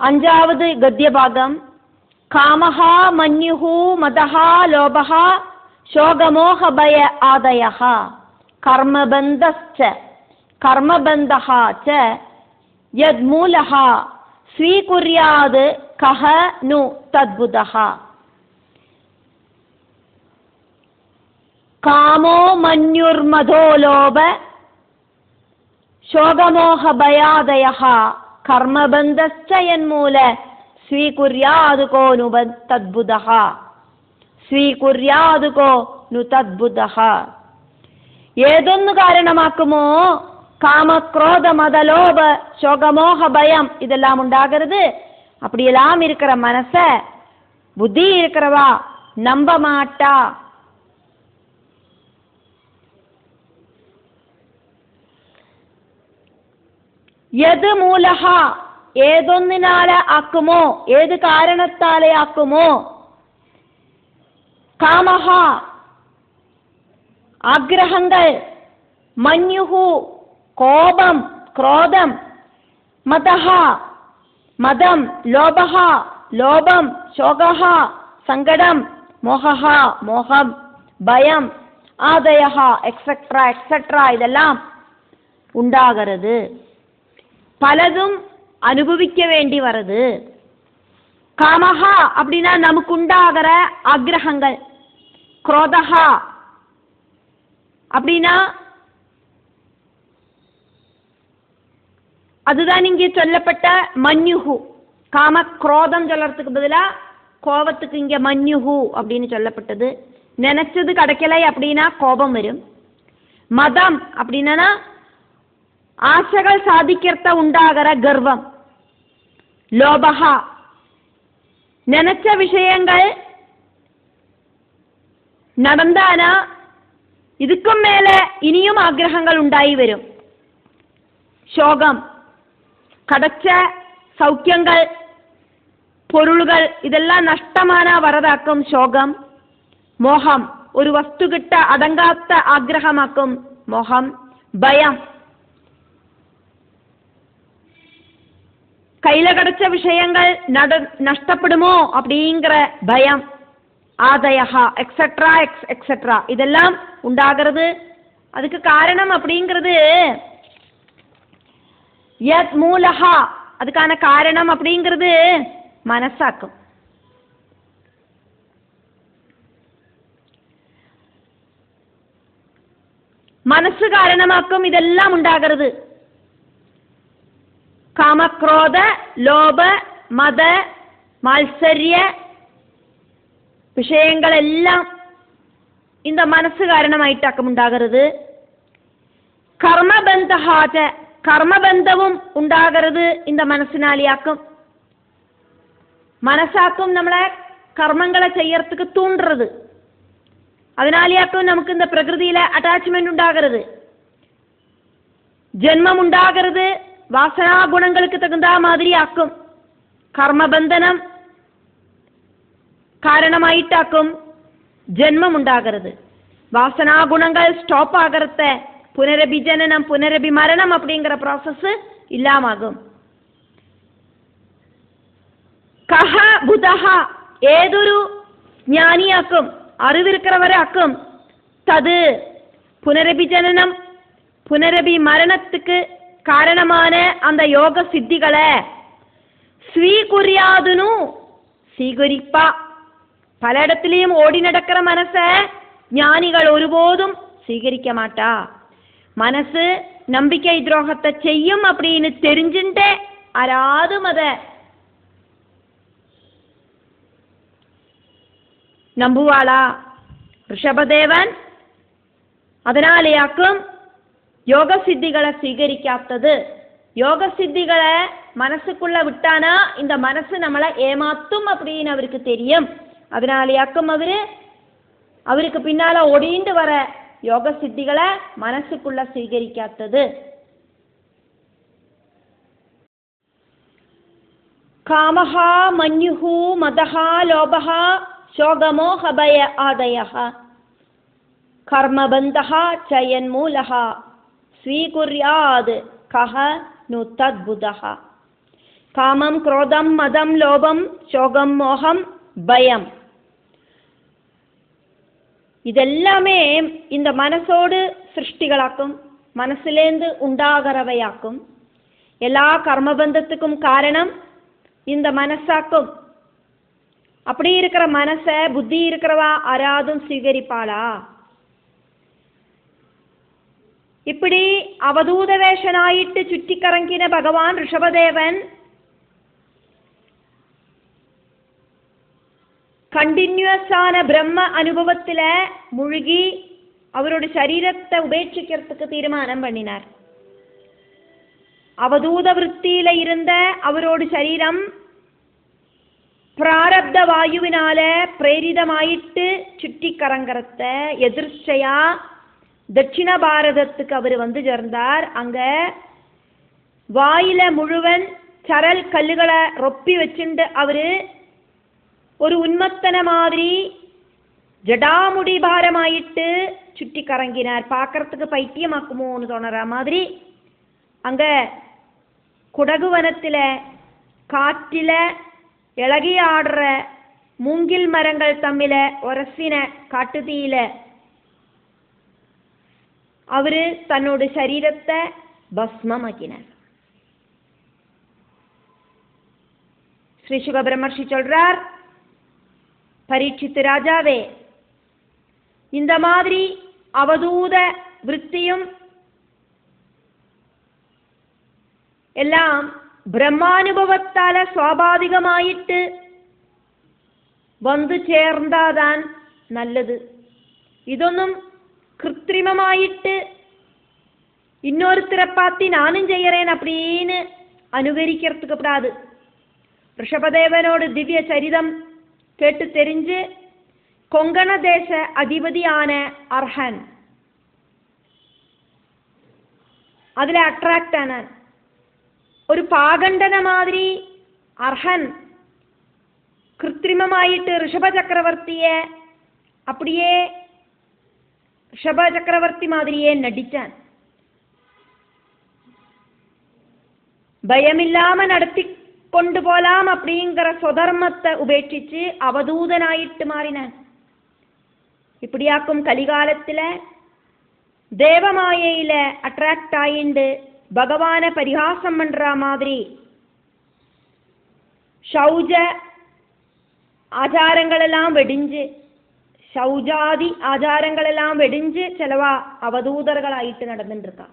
അഞ്ചാമത് ഗദ്യഭാഗം. കാമഹ മന്യുഹു മദഹ ലോഭഹ ശോകമോഹഭയ ആദയഃ കർമ്മബന്ധശ്ച കർമ്മബന്ധഃ ച യദ്മൂലഃ സ്വീകുര്യാത് കഹ നു തദ്ബുധഃ. കാമോ മന്യുർമദോ ലോഭ ശോകമോഹഭയാദയഃ കർമ്മബന്ധശ്ച യന്മൂല സ്വീകുര്യാത് കോ നു തദ്ബുധഃ. സ്വീകുര്യാത് കോ നു തദ്ബുധഃ. ഏതൊന്നു കാരണമാക്കുമോ കാമക്രോധ മതലോഭ ശോകമോഹ பயம் இதெல்லாம் உண்டாகிறது. அப்படியெல்லாம் இருக்கிற மனச புத்தி இருக்கிறவா நம்ப மாட்டா. യത് മൂലഹ ഏതൊന്നിനാലെ ആക്കുമോ ഏത് കാരണത്താലെ ആക്കുമോ കാമഹ ആഗ്രഹങ്ങൾ മന്യുഹു കോപം ക്രോധം മദഹ മദം ലോഭഹ ലോഭം ശോകഹ സങ്കടം മോഹഹ മോഹം ഭയം ആദയഹ എക്സെട്ര എക്സെട്ര ഇതെല്ലാം உண்டாகிறது. பலதும் அனுபவிக்க வேண்டி வருது. காமஹா அப்படின்னா நமக்கு உண்டாகிற ஆக்ரகங்கள், குரோதஹா அப்படின்னா அதுதான் இங்கே சொல்லப்பட்ட மன்யுஹு. காம குரோதம் சொல்லறதுக்கு பதிலா கோபத்துக்கு இங்க மன்யுஹு அப்படின்னு சொல்லப்பட்டது. நினைச்சது கிடைக்கலை அப்படின்னா கோபம் வரும். மதம் அப்படின்னா ஆசைகள் சாதிக்கிறத உண்டாகிற கர்வம். லோபஹா நினைச்ச விஷயங்கள் நடந்தானா இதுக்கும் மேல இனியும் ஆக்ரகங்கள் உண்டாகி வரும். சோகம் கிடைச்ச சௌக்கியங்கள் பொருள்கள் இதெல்லாம் நஷ்டமானா வரதாக்கும் சோகம். மோகம் ஒரு வஸ்து கிட்ட அடங்காத்த ஆக்ரகமாக்கும் மோகம். பயம் கையில கிடைச்ச விஷயங்கள் நஷ்டப்படுமோ அப்படிங்கிற பயம். ஆதயஹா எக்ஸெட்ரா எக்ஸெட்ரா இதெல்லாம் உண்டாகிறது. அதுக்கு காரணம் அப்படிங்கிறது யத் மூலஹா அதுக்கான காரணம் அப்படிங்கிறது மனசாக்கும். மனசு காரணமாக்கும் இதெல்லாம் உண்டாகிறது. காமக்ரோத லோப மத மாத்சரிய விஷயங்கள் எல்லாம் இந்த மனசு காரணமாயிட்டாக்கம் உண்டாகிறது. கர்மபந்தஹாச்ச கர்மபந்தவும் உண்டாகிறது இந்த மனசினாலியாக்கும். மனசாக்கும் நம்மளை கர்மங்களை செய்யறதுக்கு தூண்டுறது. அதனாலேயாக்கும் நமக்கு இந்த பிரகிருதியில அட்டாச்மெண்ட் உண்டாகிறது. ஜென்மம் உண்டாகிறது. வாசனா குணங்களுக்கு தகுந்த மாதிரி ஆக்கும். கர்மபந்தனம் காரணமாயிட்டாக்கும் ஜென்மம் உண்டாகிறது. வாசனா குணங்கள் ஸ்டாப் ஆகிறத புனரபி ஜனனம் புனரபி மரணம் அப்படிங்கிற ப்ராசஸ் இல்லாமாகும். கஹ புதஹா ஏதொரு ஞானியாக்கும் அறிவிருக்கிறவரை ஆக்கும். தது புனரபி ஜனனம் புனரபி மரணத்துக்கு காரணமான அந்த யோக சித்திகளை ஸ்வீகுரியாதுனு സ്വീകരിപ്പാ. പലയിടത്തിലെയും ഓടി നടക്കുന്ന മനസ്സ് ஞானிகள் ஒருபோதும் സ്വീകരിக்க மாட்டா. மனசு நம்பிக்கை துரோகத்தை செய்யும் அப்படின்னு தெரிஞ்சுட்டே ஆராதும் அதை நம்புவாளா? ഋഷഭദേവൻ அதனாலேயாக்கும் யோக சித்திகளை സ്വീകരിക്കാത്തത്. யோக சித்திகளை மனசுக்குள்ள விட்டானா இந்த மனசு நம்மளை ஏமாத்தும் அப்படின்னு அவருக்கு தெரியும். அதனாலேயாக்கும் அவருக்கு பின்னால ஒடிந்து வர யோக சித்திகளை மனசுக்குள்ள സ്വീകരിക്കാത്തது. காமஹ மன்யுஹு மதஹ லோபஹ சோகமோஹ பய ஆதயஹ கர்மபந்தஹ சயன்மூலஹ ஸ்வீகுர்யாத் கஹ நு தத்புதஹ. காமம், குரோதம், மதம், லோபம், சோகம், மோகம், பயம். இதெல்லாமே இந்த மனசோடு சிருஷ்டிகளாக்கும், மனசிலேந்து உண்டாகிறவையாக்கும். எல்லா கர்மபந்தத்துக்கும் காரணம் இந்த மனசாக்கும். அப்படி இருக்கிற மனச புத்தி இருக்கிறவா ஆராதும் ஸ்வீகரிப்பாளா? இப்படி அவதூத வேஷனாயிட்டு சுற்றி கறங்கின பகவான் ரிஷபதேவன் கண்டினியூஸான பிரம்ம அனுபவத்துல முழுகி அவரோட சரீரத்தை உபேட்சிக்கிறதுக்கு தீர்மானம் பண்ணினார். அவதூத விருத்தியில இருந்த அவரோட சரீரம் பிராரப்த வாயுவினால பிரேரிதமாயிட்டு சுற்றி கறங்கறத எதிர்ச்சையா தட்சிண பாரதத்துக்கு அவர் வந்து சேர்ந்தார். அங்க வாயில முழுவன் சரல் கல்லுகளை ரொப்பி வச்சுண்டு அவரு ஒரு உன்மத்தன மாதிரி ஜடாமுடி பாரமாயிட்டு சுற்றி கறங்கினார். பார்க்கறதுக்கு பைத்தியமாக்குமோன்னு தோணுற மாதிரி அங்க குடகு வனத்துல காற்றில இளகி ஆடுற மூங்கில் மரங்கள் தம்மில உரசின காட்டுத்தீயில அவரு தன்னோட சரீரத்தை பஸ்மமாக்கினார். ஸ்ரீ சுக பிரம்மர்ஷி சொல்றார், பரீட்சித்து ராஜாவே, இந்த மாதிரி அவதூத விருத்தியும் எல்லாம் பிரம்மானுபவத்தால சுவாபாவிகமாயிட்டு வந்து ചേർந்தாதான் நல்லது. ഇതൊന്നും കൃത്രിമമായിട്ട് இன்னொருத்தரை பார்த்து நானும் செய்யறேன் அப்படின்னு அனுகரிக்கிறதுக்கு கூடாது. ரிஷபதேவனோட திவ்ய சரிதம் கேட்டு தெரிஞ்சு கொங்கண தேச அதிபதியான அர்ஹன் அதுல அட்ராக்ட் ஆனான். ஒரு பாகண்டன மாதிரி அர்ஹன் கிருத்திரிமமாயிட்டு ரிஷப சக்கரவர்த்திய அப்படியே ரிஷப சக்கரவர்த்தி மாதிரியே நடிச்சான். பயமில்லாம நடத்தி கொண்டு போலாம் அப்படிங்கிற சொதர்மத்தை உபேட்சிச்சு அவதூதனாயிட்டு மாறினான். இப்படியாக்கும் கலிகாலத்துல தேவமாயையில அட்ராக்ட் ஆயிண்டு பகவான பரிகாசம் பண்ற மாதிரி ஷௌஜ ஆச்சாரங்களெல்லாம் வெடிஞ்சு ஷௌஜாதி ஆச்சாரங்களெல்லாம் வெடிஞ்சு சிலவா அவதூதர்களாயிட்டு நடந்துட்டு இருக்கா.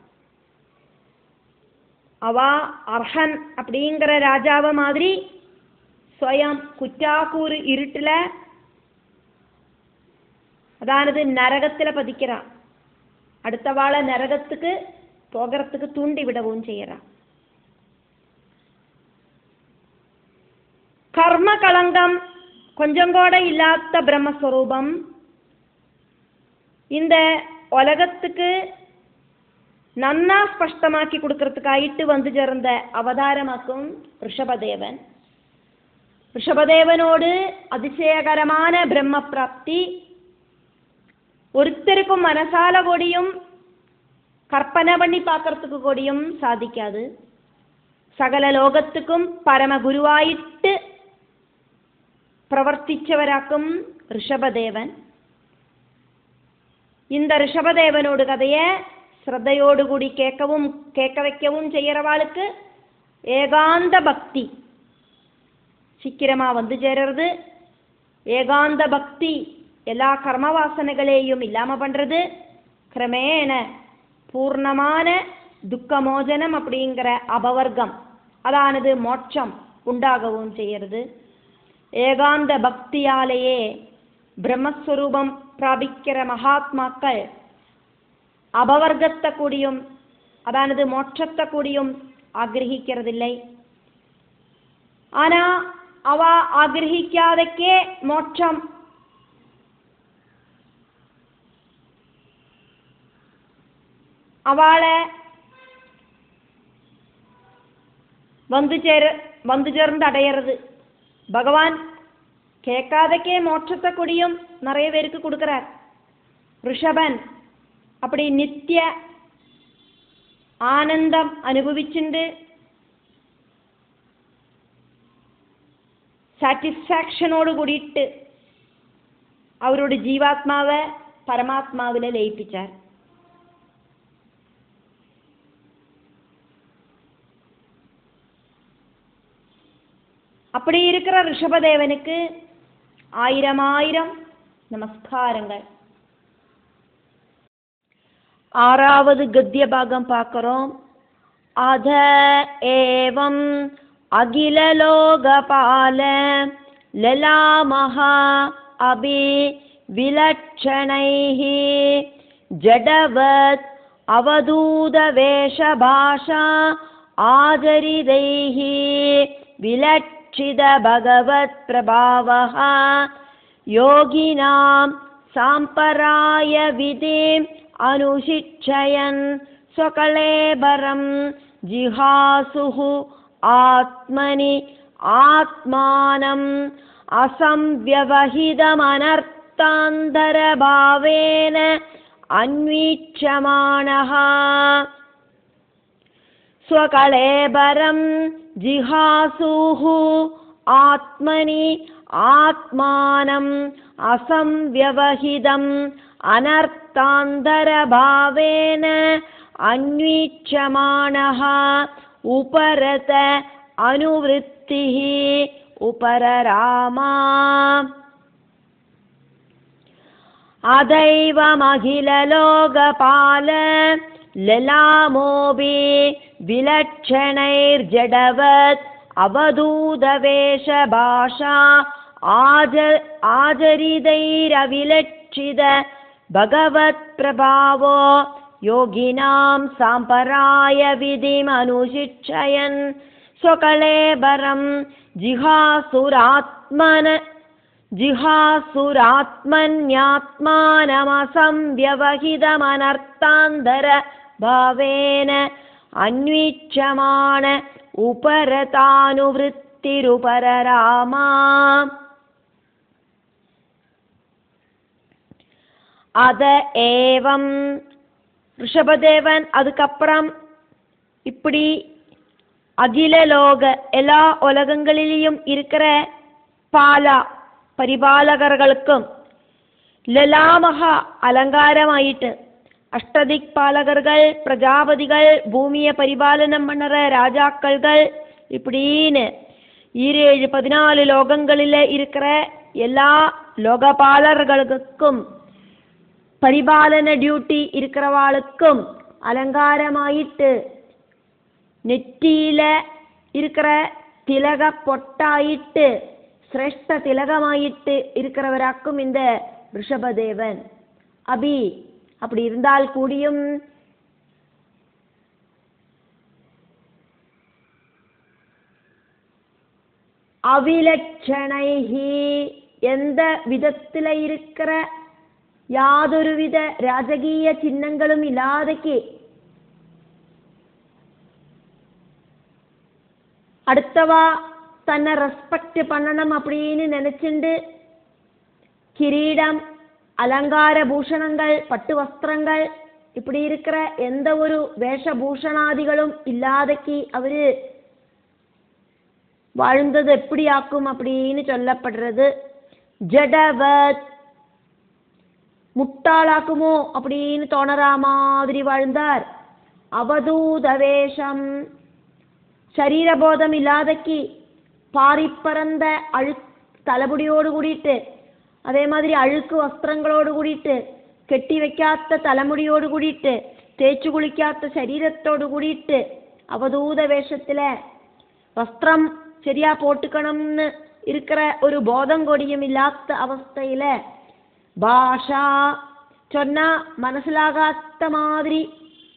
அவா அர்ஹன் அப்படிங்கிற ராஜாவை மாதிரி ஸ்வயம் குറ്റാக்கூறு இருட்டுல அதானது நரகத்துல பதிக்கிறான். அடுத்தவாளை நரகத்துக்கு போகிறதுக்கு தூண்டி விடவும் செய்யறான். கர்ம களங்கம் கொஞ்சம் கூட இல்லாத பிரம்மஸ்வரூபம் இந்த உலகத்துக்கு நன்னா ஸ்பஷ்டமாக்கி கொடுக்கறதுக்காயிட்டு வந்து சேர்ந்த அவதாரமாக்கும் ரிஷபதேவன். ரிஷபதேவனோடு அதிசயகரமான பிரம்ம பிராப்தி ஒருத்தருக்கும் மனசால கூடியும் கற்பனை பண்ணி பார்க்கறதுக்கு கூடியும் சாதிக்காது. சகல லோகத்துக்கும் பரமகுருவாயிட்டு பிரவர்த்திச்சவராக்கும் ரிஷபதேவன். இந்த ரிஷபதேவனோடு கதையை ஸ்ரத்தையோடு கூடி கேட்க வைக்கவும் செய்யறவாளுக்கு ஏகாந்த பக்தி சீக்கிரமா வந்து சேருறது. ஏகாந்த பக்தி எல்லா கர்ம வாசனைகளையும் இல்லாம பண்றது. கிரமேண பூர்ணமான துக்கமோசனம் அப்படிங்கிற அபவர்க்கம் அதானது மோட்சம் உண்டாகவும் செய்யறது. ஏகாந்த பக்தியாலேயே பிரம்மஸ்வரூபம் பிராபிக்கிற மகாத்மாக்கள் அபவர்க்கத்தை கூடியும் அதானது மோட்சத்தை கூடியும் ஆகிரகிக்கிறதில்லை. ஆனா அவ ஆகிரகிக்காதக்கே மோட்சம் அவளை வந்து சேர்ந்து அடையிறது. பகவான் கேட்காதக்கே மோட்சத்தை கூடியும் நிறைய பேருக்கு கொடுக்கிறார். ரிஷபன் அப்படி நித்திய ஆனந்தம் அனுபவிச்சுண்டு സാറ്റിസ്ഫാക്ഷനോട് കൂടിയിട്ട് അവരുടെ ജീവാത്മാവ് പരമാത്മാവിലെ ലയിപ്പിച്ചാർ. அப்படி இருக்கிற ரிஷபதேவனுக்கு 1000 நமஸ்காரங்கள். 6வது கத்திய பாகம் பார்க்கிறோம். அத ஏவம் அகில லோகபால லலாமஹா அபி விலட்சணைஹி ஜடவத் அவதூத வேஷபாஷா ஆஜரிதைஹி விலட்சித பகவத் பிரபாவஹ யோகினாம் சாம்பராய விதிம் அனுஷிச்சயன் ஸ்வகலேபரம் ஜிஹாசுஹு ஆத்மனி ஆத்மானம் அசம்வ்யவஹிதமனர்த்தாந்தரபாவேன அன்வீட்சமானஹ ஸ்வகலேபரம் ஜிஹாசுஹு ஆத்மனி ஆத்மானம் அசம்வ்யவஹிதம் அனர்த்தாந்தரபாவேன அன்வீட்சமானஹ உபரத அனுவృத்திஹி உபரராமா அதைவமகிலலோகபால லலாமோபி விலட்சணைர்ஜடவத் அவதூதவேஷபாஷா ஆஜரிதைரவிலட்சித பகவத் பிரபாவோ யோகினாம் சாம்பராய விதிம் அனுஷிச்சயன் ஸ்வகலேபரம் ஜிஹாசுராத்மன்யாத்மானமசம்வ்யவஹிதமனர்த்தாந்தர பாவேன அன்வீட்சமான உபரதானுவృத்திருபரராமா அத ஏவம் ரிஷபதேவன் அதுக்கப்புறம் இப்படி அகில லோக எல்லா உலகங்களிலும் இருக்கிற பரிபாலகர்களுக்கும் லலாமஹா அலங்காரமாயிட்டு அஷ்டதிக் பாலகர்கள் பிரஜாபதிகள் பூமியை பரிபாலனம் பண்ணுற ராஜாக்கள்கள் இப்படின்னு 14 லோகங்களில் இருக்கிற எல்லா லோகபாலர்களுக்கும் பரிபாலன டியூட்டி இருக்கிறவாளுக்கும் அலங்காரமாயிட்டு நெற்றியில இருக்கிற திலக பொட்டாயிட்டு சிரேஷ்ட திலகமாயிட்டு இருக்கிறவராக்கும் இந்த ரிஷபதேவன். அப்படி இருந்தால் கூடியும் அவிலட்சணைஹி எந்த விதத்துல இருக்கிற யாதொருவித ராஜகீய சின்னங்களும் இல்லாதக்கு அடுத்தவா தன்னை ரெஸ்பெக்ட் பண்ணணும் அப்படின்னு நினைச்சுண்டு கிரீடம் அலங்கார பூஷணங்கள் பட்டு வஸ்திரங்கள் இப்படி இருக்கிற எந்த ஒரு வேஷபூஷணாதிகளும் இல்லாதக்கு அவரு வாழ்ந்தது எப்படி ஆக்கும் அப்படின்னு சொல்லப்படுறது. ஜடவத் முட்டாளாக்குமோ அப்படின்னு தோணற மாதிரி வாழ்ந்தார். அவதூத வேஷம் சரீரபோதம் இல்லாதக்கு பாரிப்பறந்த தலைமுடியோடு கூடிட்டு அதே மாதிரி அழுக்கு வஸ்திரங்களோடு கூடிட்டு கெட்டி வைக்காத்த தலைமுடியோடு கூடிட்டு தேய்ச்சி குளிக்காத்த சரீரத்தோடு கூடிட்டு அவதூத வேஷத்துல வஸ்திரம் சரியா போட்டுக்கணும்னு இருக்கிற ஒரு போதங்கொடியும் இல்லாத அவஸ்தையில பாஷா சொன்னா மனசிலாகாத்த மாதிரி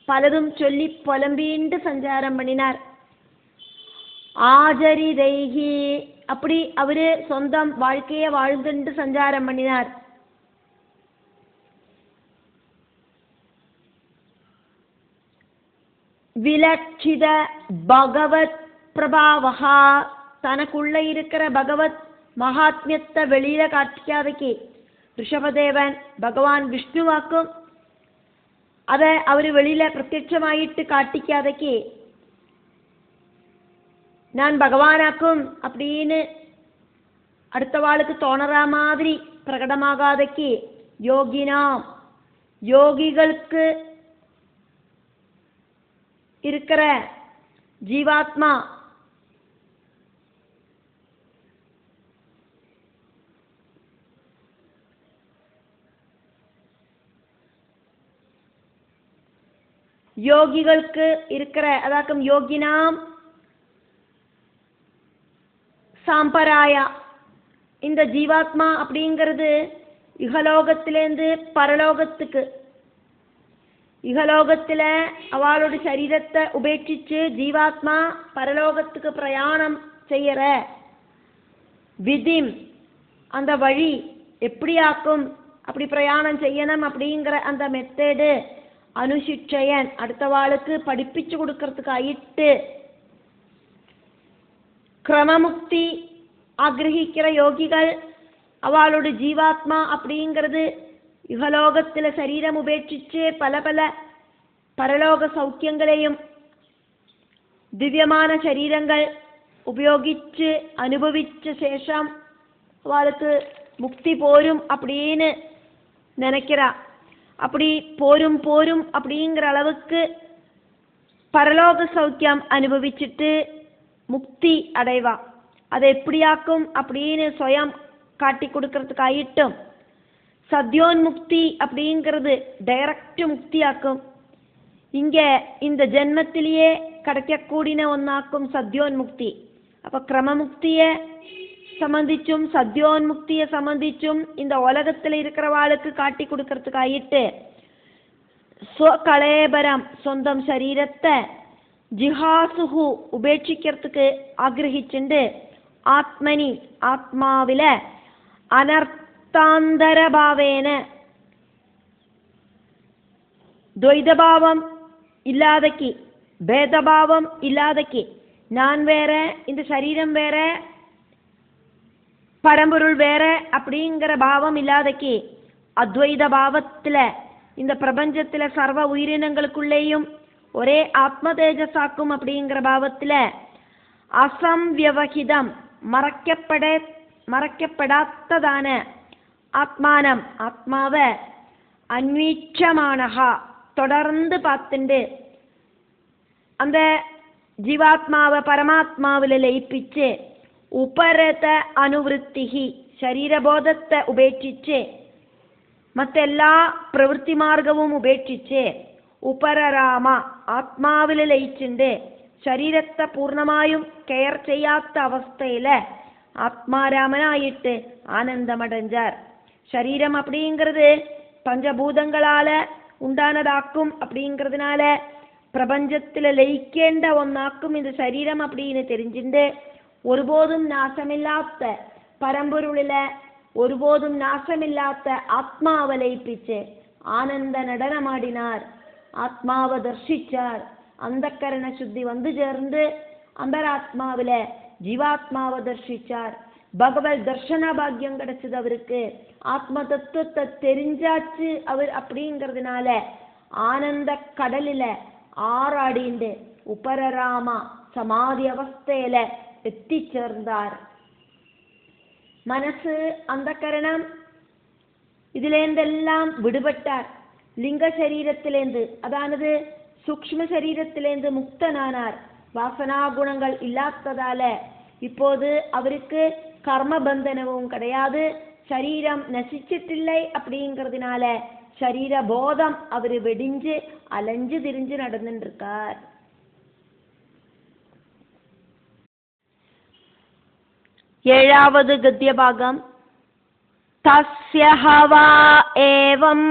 பலதும் சொல்லி புலம்பிண்டு சஞ்சாரம் பண்ணினார். ஆஜரிதைஹி அப்படி அவரு சொந்தம் வாழ்க்கைய வாழ்ந்துட்டு சஞ்சாரம் பண்ணினார். விலட்சித பகவத் பிரபாவஹா தனக்குள்ள இருக்கிற பகவத் மகாத்மியத்தை வெளியில காட்டிக்காதக்கு ரிஷபதேவன் பகவான் விஷ்ணுவாக்கும் அதை அவரு வெளியில பிரத்யட்சமாயிட்டு காட்டிக்காதக்கு நான் பகவானாக்கும் அப்படின்னு அடுத்த வாளுக்கு தோணற மாதிரி பிரகடமாகாதக்கு யோகினாம் யோகிகளுக்கு இருக்கிற ஜீவாத்மா யோகிகளுக்கு இருக்கிற அதாக்கும் யோகினாம் சாம்பராயா இந்த ஜீவாத்மா அப்படிங்கிறது இகலோகத்திலேருந்து பரலோகத்துக்கு இகலோகத்தில் அவளோட சரீரத்தை உபேட்சிச்சு ஜீவாத்மா பரலோகத்துக்கு பிரயாணம் செய்யற விதிம் அந்த வழி எப்படி ஆக்கும் அப்படி பிரயாணம் செய்யணும் அப்படிங்கிற அந்த மெத்தேடு அனுசிச்சயன் அடுத்த வாளுக்கு படிப்பிச்சு கொடுக்கறதுக்கு ஆயிட்டு கிரமமுக்தி ஆகிரகிக்கிற யோகிகள் அவளோட ஜீவாத்மா அப்படிங்கிறது இகலோகத்தில் சரீரம் உபேட்சிச்சு பல பல பரலோக சௌக்கியங்களையும் திவ்யமான சரீரங்கள் உபயோகிச்சு அனுபவிச்ச சேஷம் அவளுக்கு முக்தி போரும் அப்படின்னு நினைக்கிறா. அப்படி போரும் போரும் அப்படிங்கிற அளவுக்கு பரலோக சௌக்கியம் அனுபவிச்சுட்டு முக்தி அடைவா. அதை எப்படியாக்கும் அப்படின்னு சுயம் காட்டி கொடுக்கறதுக்கு ஆயிட்டும் சத்யோன்முக்தி அப்படிங்கிறது டைரக்ட் முக்தியாக்கும். இங்கே இந்த ஜென்மத்திலேயே கிடைக்கக்கூடிய ஒன்னாக்கும் சத்யோன்முக்தி. அப்போ கிரமமுக்தியை சம்பந்திச்சும் சத்யோன்முக்தியை சம்பந்திச்சும் இந்த உலகத்தில் இருக்கிறவாளுக்கு காட்டி கொடுக்கறதுக்கு ஆயிட்டு ஸ்வகலேபரம் சொந்தம் சரீரத்தை ஜிஹாசுஹு உபேட்சிக்கிறதுக்கு ஆகிரகிச்சுண்டு ஆத்மனி ஆத்மாவில அனர்த்தாந்தரபாவேன துவைதபாவம் இல்லாதக்கு பேதபாவம் இல்லாதக்கு நான் வேற இந்த சரீரம் வேற பரம்பொருள் வேற அப்படிங்கிற பாவம் இல்லாதக்கு அத்வைத பாவத்துல இந்த பிரபஞ்சத்துல சர்வ உயிரினங்களுக்குள்ளேயும் ஒரே ஆத்ம தேஜஸாக்கும் அப்படிங்கிற பாவத்துல அசம்வியவகிதம் மறைக்கப்படாததான ஆத்மானம் ஆத்மாவை அன்வீட்சமானஹா தொடர்ந்து பார்த்துண்டு அந்த ஜீவாத்மாவை பரமாத்மாவில் லயிப்பிச்சு உபரத அனுவருத்திகி ശരീരബോധത്തെ ഉപേക്ഷിച്ച് മറ്റെല്ലാ പ്രവൃത്തി മാർഗവും ഉപേക്ഷിച്ച് ഉപരരാമ ആത്മാവിൽ ലയിച്ചുണ്ട് ശരീരത്തെ പൂർണ്ണമായും കെയർ ചെയ്യാത്ത അവസ്ഥയിൽ ആത്മാരാമനായിട്ട് ആനന്ദമടഞ്ചാർ. ശരീരം அப்படிங்கிறது பஞ்சபூதங்களால உண்டானதாக்கும் அப்படிங்கிறதுனால பிரபஞ்சத்தில் லயிക്കേണ്ട ஒன்னாக்கும் இந்த சரீரம் அப்படின்னு தெரிஞ்சுண்டு ஒருபோதும் நாசமில்லாத பரம்பொருளில ஒருபோதும் நாசமில்லாத ஆத்மாவை லயிப்பிச்சு ஆனந்த நடனமாடினார். ஆத்மாவை தர்ஷிச்சார். அந்த கரண சுத்தி வந்து சேர்ந்து அந்தராத்மாவில ஜீவாத்மாவை தர்ஷிச்சார். பகவத் தர்ஷன பாக்கியம் கிடைச்சது அவருக்கு. ஆத்ம தத்துவத்தை தெரிஞ்சாச்சு அவர். அப்படிங்கிறதுனால ஆனந்த கடலில ஆறாடிண்டு உபரராமா சமாதி அவஸ்தையில எத்திச்சேர்ந்தார். മനസ്സ് അന്ധകരണം ഇതിലേന്തെല്ലാം വിടുപെട്ടാർ. ലിംഗ ശരീരത്തിലേന്ത് അതാണത് സൂക്ഷ്മ ശരീരത്തിലേന്ത് മുക്തനാനാർ. വാസനാഗുണങ്ങൾ ഇല്ലാത്തതാല இப்போது அவருக்கு கர்மபந்தனமும் கிடையாது. சரீரம் நசிச்சிட்டில்லை. அப்படிங்கிறதுனால சரீர போதம் அவரு வெடிஞ்சு அலைஞ்சு திரிஞ்சு நடந்துட்டு இருக்கார். ஏழாவது கத்தியபாகம். தஸ்ய ஹவா ஏவம்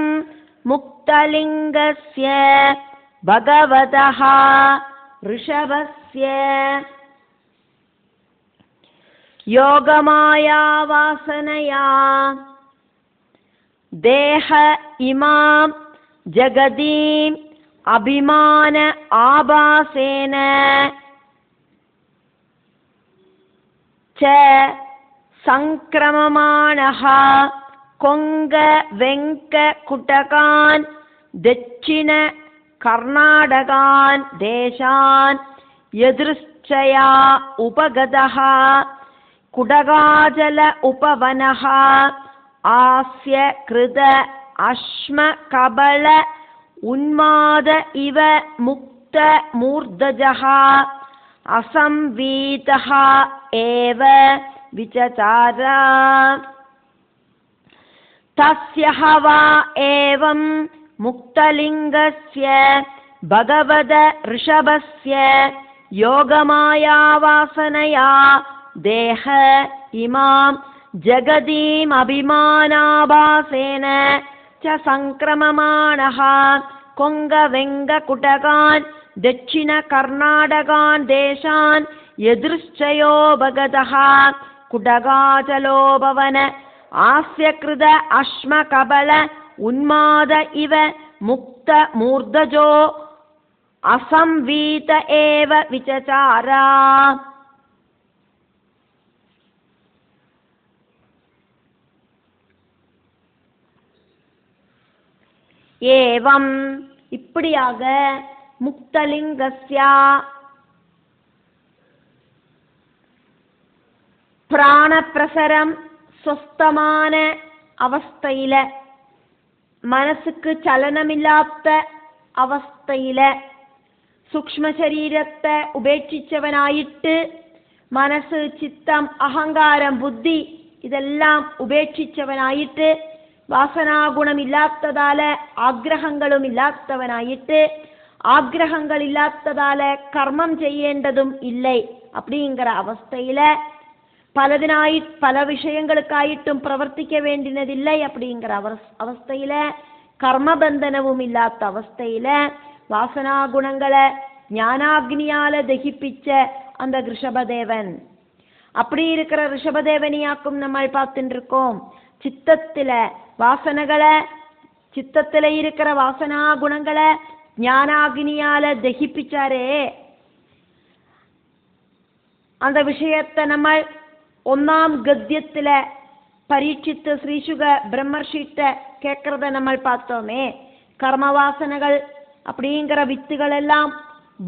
முக்தலிங்கஸ்ய பகவதஹ ரிஷபஸ்ய யோகமாயா வாசனயா தேஹ இமாம் ஜகதீம் அபிமான ஆபாசேன சங்கிரமமானஹ கொங்க வெங்க குட்டகான் தட்சிண கர்நாடகான் தேசான் எதிர்ச்சயா உபகதஹ കുടകാജല ഉപവനഃ ആസ്യ കൃത അശ്മ കബള ഉന്മാദ ഇവ മുക്ത മൂർധജഃ അസംവീതഃ ഏവ വിചചാര തസ്യഃ വാ ഏവം മുക്തലിംഗസ്യ ഭഗവത ഋഷഭസ്യ യോഗമായാവാസനയാ ദേഹ ഇമാം ജഗതീം അഭിമാനാഭാസേന ച സംക്രമമാണഃ കൊങ്കവെങ്കകുടകാൻ ദക്ഷിണ കർണാടകാൻ ദേശാൻ യദൃശ്ചയോ ഭഗതഃ കുടകാചലോപവന ആസ്യകൃത അശ്മകബള ഉന്മാദ ഇവ മുക്ത മൂർധജോ അസംവീത ഏവ വിചചാര. ஏவம் இப்படியாக முக்தலிங்கஸ்யா பிராணப்பிரசரம் സ്വസ്ഥமான അവസ്ഥയില് മനസ്സുക്ക് ചലനമില്ലാത്ത അവസ്ഥയില് സൂക്ഷ്മ ശരീരത്തെ ഉപേക്ഷിച്ചവനായിട്ട് മനസ്സ് ചിത്തം അഹങ്കാരം ബുദ്ധി ഇതെല്ലാം ഉപേക്ഷിച്ചവനായിട്ട് വാസനാഗുണമില്ലാത്തതാല് ആഗ്രഹങ്ങളും ഇല്ലാത്തവനായിട്ട് ആഗ്രഹങ്ങളില്ലാത്തതാല് കർമ്മം ചെയ്യേണ്ടതും ഇല്ലേ அப்படிங்கிற அவஸ்தையில பலதினாய் பல விஷயங்களுக்காയിട്ടും പ്രവർത്തിക്ക വേണ്ടിനതില്ലേ அப்படிங்கிற അവസ്ഥയില് കർമ്മബന്ധനവും ഇല്ലാത്ത അവസ്ഥയില് வாசனாகுணங்களை ஞானாக்னியால தகிப்பிச்ச அந்த ரிஷபதேவன். அப்படி இருக்கிற ரிஷபதேவனையாக்கும் நம்ம பார்த்துட்டு இருக்கோம். சித்தத்தில வாசனைகளை சித்தத்தில இருக்கிற வாசனா குணங்களை ஞானாக்னியால தகிப்பிச்சாரே அந்த விஷயத்தை நம்ம ഒന്നാം ഗദ്യത്തില പരീക്ഷിത്ത് ശ്രീശുക ബ്രഹ്മർഷിട്ട കേൾக்கிறத நம்ம பார்த்தோமே. கர்மவாசனைகள் அப்படிங்கிற வித்துகளெல்லாம்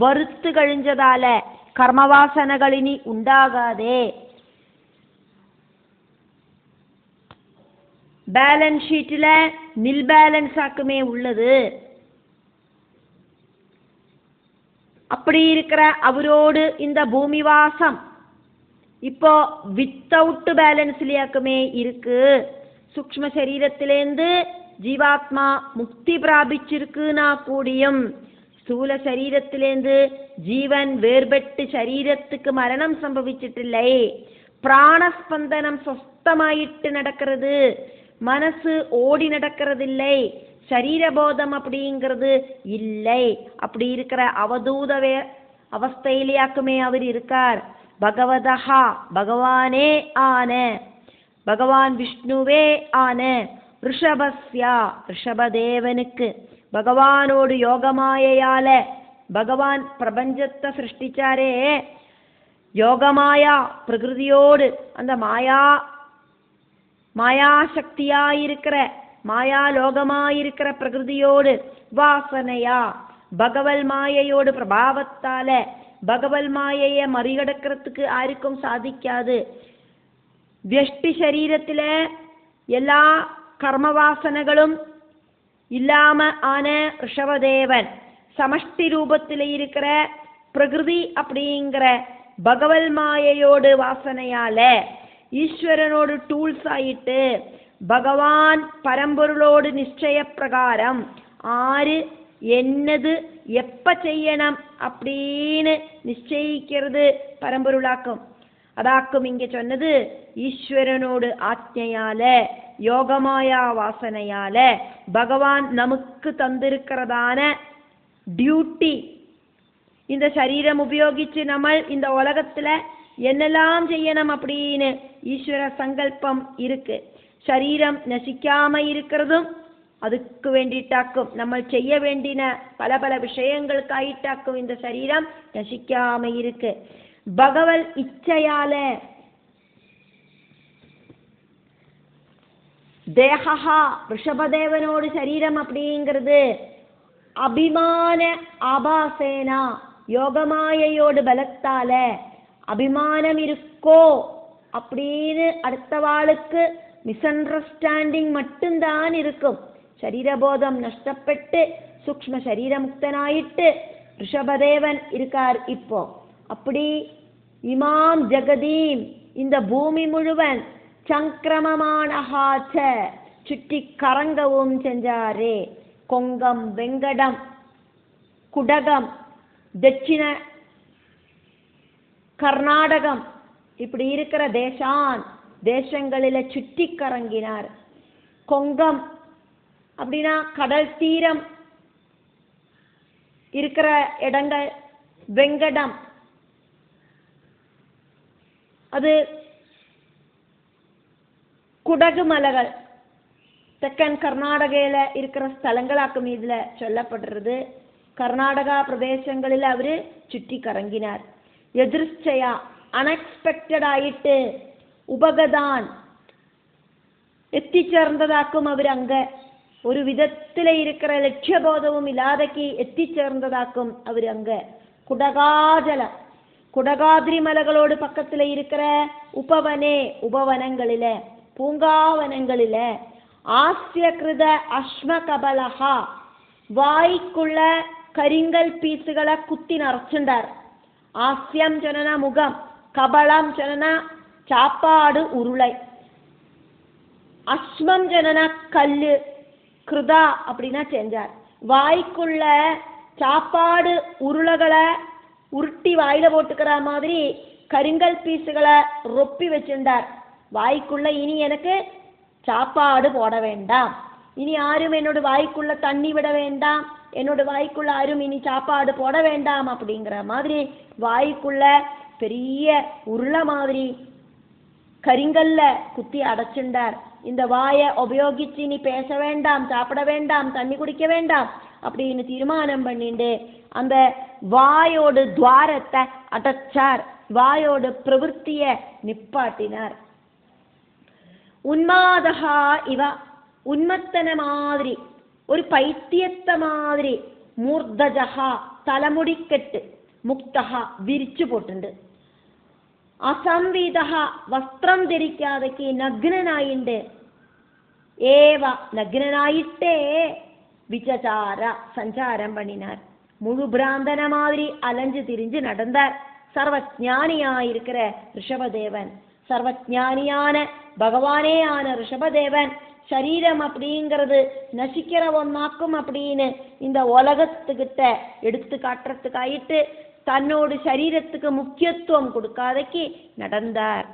வறுத்து கழிஞ்சதால கர்மவாசனைகள் இனி உண்டாகாதே. பேலன்ஸ் ஷீட்ல நில் பேலன்ஸ் ஆக்குமே உள்ளது. அப்படி இருக்கிற அவரோடு இந்த பூமிவாசம் இப்போ வித்தவுட் பேலன்ஸ்லயாக்குமே இருக்கு. சூக்ஷ்ம சரீரத்திலேந்து ஜீவாத்மா முக்தி பிராபிச்சிருக்குனா கூடியும் ஸ்தூல சரீரத்திலேந்து ஜீவன் வேர்பெட்டு சரீரத்துக்கு மரணம் சம்பவிச்சிட்டில்லை. பிராணஸ்பந்தனம் சொஸ்தமாயிட்டு நடக்கிறது. மனசு ஓடி நடக்கிறதில்லை. சரீரபோதம் அப்படிங்கிறது இல்லை. அப்படி இருக்கிற அவதூதவே அவஸ்தையிலேயாக்குமே அவர் இருக்கார். பகவதஹா பகவானே ஆன பகவான் விஷ்ணுவே ஆன ரிஷபஸ்யா ரிஷபதேவனுக்கு பகவானோடு யோகமாயையால பகவான் பிரபஞ்சத்தை சிருஷ்டிச்சாரே. யோகமாயா பிரகிருதியோடு அந்த மாயாசக்தியாயிருக்கிற மாயாலோகமாயிருக்கிற பிரகிருதியோடு வாசனையா பகவல் மாயையோடு பிரபாவத்தால பகவல் மாயைய மறிகடக்கிறதுக்கு யாருக்கும் சாதிக்காது. வியஷ்டி சரீரத்தில எல்லா கர்மவாசனைகளும் இல்லாம ஆன ரிஷபதேவன் சமஷ்டி ரூபத்தில் இருக்கிற பிரகிருதி அப்படிங்கிற பகவல் மாயையோடு வாசனையால ஈஸ்வரனோடு டூல்ஸ் ஆயிட்டு பகவான் பரம்பொருளோடு நிச்சய பிரகாரம் ஆறு என்னது எப்ப செய்யணும் அப்படின்னு நிச்சயிக்கிறது பரம்பொருளாக்கும். அதாக்கும் இங்க சொன்னது ஈஸ்வரனோடு ஆജ്ഞையால யோகமாயா வாசனையால பகவான் நமக்கு தந்திருக்கிறதான டியூட்டி. இந்த சரீரம் உபயோகிச்சு நம்ம இந்த உலகத்துல என்னெல்லாம் செய்யணும் அப்படின்னு ஈஸ்வர சங்கல்பம் இருக்கு. சரீரம் நசிக்காம இருக்கிறதும் அதுக்கு வேண்டிட்டாக்கும். நம்ம செய்ய வேண்டின பல பல விஷயங்களுக்காயிட்டாக்கும் இந்த சரீரம் நசிக்காம இருக்கு. பகவல் இச்சையால தேகா ரிஷபதேவனோடு சரீரம் அப்படிங்கிறது அபிமான ஆபாசேனா யோகமாயையோடு பலத்தால அபிமானம் இருக்கோ அப்படின்னு அடுத்தவாளுக்கு மிஸ் அண்டர்ஸ்டாண்டிங் மட்டும்தான் இருக்கும். சரீரபோதம் நஷ்டப்பட்டு சூக்ஷ்ம சரீரமுக்தனாயிட்டு ரிஷபதேவன் இருக்கார் இப்போ. அப்படி இமாம் ஜெகதீம் இந்த பூமி முழுவன் சங்கிரமமானஹாச்ச சுற்றி கரங்கவும் செஞ்சாரே. கொங்கம், வெங்கடம், குடகம், தட்சிண கர்நாடகம் இப்படி இருக்கிற தேசங்களில சுற்றி கரங்கினார். கொங்கம் அப்படின்னா கடல் தீரம் இருக்கிற இடங்கள், வெங்கடம் அது குடகு மலைகள் தெக்கன் கர்நாடகையில இருக்கிற ஸ்தலங்களாக்கும் இதுல சொல்லப்படுறது. கர்நாடகா பிரதேசங்களில் அவரு சுற்றி கரங்கினார். எதிர்ச்சையா அன்எக்ஸ்பெக்டட் ஆயிட்டு உபகதான் എത്തിച്ചേർന്നതാക്കും അവർ അങ്ങ്. ഒരു വിധത്തിലെ ഇരിക്കുന്ന ലക്ഷ്യബോധവും ഇല്ലാതക്ക് എത്തിച്ചേർന്നതാക്കും അവർ അങ്ങ്. കുടകാജലം കുടകാദ്രി മലകളോട് പക്കത്തിലെ ഇരിക്കുന്ന ഉപവനങ്ങളിലെ പൂങ്കാവനങ്ങളിലെ ആസ്യകൃത അശ്മകബലഹ വായിക്കുള്ള കരിങ്കൽ പീസുകളെ കുത്തി നിറച്ചുണ്ടാർ. ആസ്യം ചൊനന മുഖം, കബളം ചൊനന ചാപ്പാട് ഉരുളை, அஸ்மம் ஜனன கல்லு, கிருதா அப்படின்னா செஞ்சார். வாய்க்குள்ள சாப்பாடு உருளைகளை உருட்டி வாயில போட்டுக்கிற மாதிரி கருங்கல் பீஸுகளை ரொப்பி வச்சிருந்தார். வாய்க்குள்ள இனி எனக்கு சாப்பாடு போட வேண்டாம், இனி யாரும் என்னோட வாய்க்குள்ள தண்ணி விட வேண்டாம், என்னோட வாய்க்குள்ள யாரும் இனி சாப்பாடு போட வேண்டாம் அப்படிங்கிற மாதிரி வாய்க்குள்ள பெரிய உருளை மாதிரி கரிங்கல்ல குத்தி அடைச்சுண்டார். இந்த வாயை உபயோகிச்சு நீ பேச வேண்டாம், சாப்பிட வேண்டாம், தண்ணி குடிக்க வேண்டாம் அப்படின்னு தீர்மானம் பண்ணிட்டு அந்த வாயோட துவாரத்தை அடைச்சார். வாயோட பிரவൃத்திய நிப்பாட்டினார். உன்மாதகா இவ உன்மத்தன மாதிரி, ஒரு பைத்தியத்த மாதிரி, மூர்தஜகா തലമുടിക്കെട്ട്, മുക്തഹ വിരിച്ചു പോട്ടുണ്ട്, അസംവിധ വസ്ത്രം ധരിക്കാതെ നഗ്നനായിണ്ട്, ഏവ നഗ്നനായിട്ടേ വിചാര സഞ്ചാരം பண்ணினார். முழு பிராந்தன மாதிரி அலைஞ்சு திரிஞ்சு நடந்தார். சர்வஜானியாயிருக்கிற ரிஷபதேவன், சர்வஜானியான பகவானேயான ரிஷபதேவன் சரீரம் அப்படிங்கிறது நசிக்கிற ஒன்னாக்கும் அப்படின்னு இந்த உலகத்துக்கிட்ட எடுத்து காட்டுறதுக்காயிட்டு தன்னோட சரீரத்துக்கு முக்கியத்துவம் கொடுக்காதக்கு நடந்தார்.